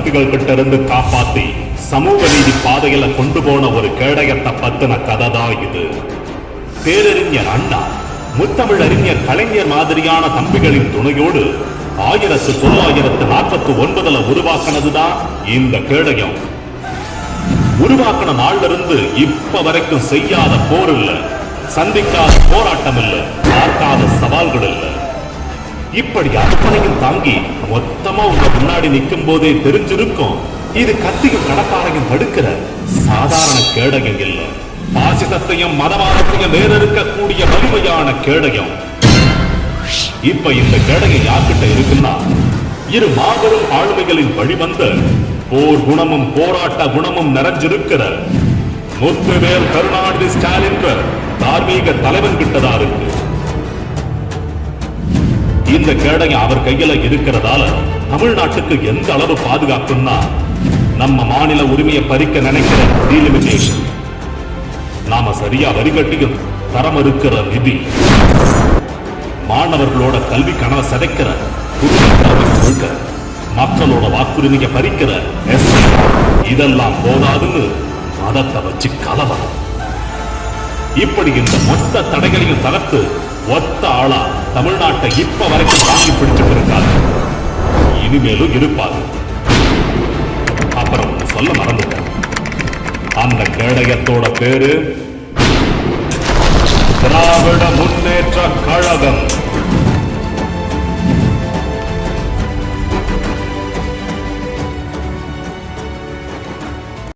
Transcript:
சக்திகள் கிட்ட இருந்து காப்பாத்தி சமூக நீதி பாதையில கொண்டு போன ஒரு கேடயத்தை பத்தின கதை தான் இது. பேரறிஞர் அண்ணா, முத்தமிழறிஞர் கலைஞர் மாதிரியான தம்பிகளின் துணையோடு 1949 உருவாக்கினதுதான் இந்த கேடயம். உருவாக்கின நாள்ல இருந்து இப்ப வரைக்கும் செய்யாத போர் இல்ல, சந்திக்காத போராட்டம் இல்ல, பார்க்காத சவால்கள் இல்ல. இப்படி அத்தனையும் தாங்கி மொத்தமா உங்க முன்னாடி நிற்கும் போதே தெரிஞ்சிருக்கும் இது கத்தியும் கடப்பாரையும் தடுக்கிற சாதாரண கேடயம் இல்ல, பாசிசத்தையும் மதவாதத்தையும் வேறறுக்கக்கூடிய வலிமையான கேடயம். இப்ப இந்த கேடயம் யார்கிட்ட இருக்குன்னா, இரு மாபெரும் ஆளுமைகளின் வழிவந்த போர் குணமும் போராட்ட குணமும் நிறைஞ்சிருக்கிற முத்துவேல் கருணாநிதி ஸ்டாலின் தார்மீக தலைவன் கிட்டதா இருக்கு. இந்த கேடயம் அவர் கையில இருக்கிறதால தமிழ்நாட்டுக்கு எந்த அளவு பாதுகாப்புன்னா, நம்ம மாநில உரிமையை பறிக்க நினைக்கிற டீலிமிட்டேஷன், நாம சரியா வரி கட்டியும் தரம் இருக்கிற நிதி, மாணவர்களோட கல்வி கனவை சிதைக்கிற கொள்க, மக்களோட வாக்குரிமையை பறிக்கிற எஸ்சி, இதெல்லாம் போதாதுன்னு மதத்தை வச்சு கலவரம். இப்படி இந்த மொத்த தடைகளையும் தகர்த்து ஒத்த ஆளா தமிழ்நாட்டை இப்ப வரைக்கும் தாங்கி பிடிச்சிட்டு இருக்காரு, இனிமேலும் இருப்பாரு. அப்புறம் சொல்ல மறந்துட்டேன், அந்த கேடயத்தோட பேரு திராவிட முன்னேற்ற கழகம்.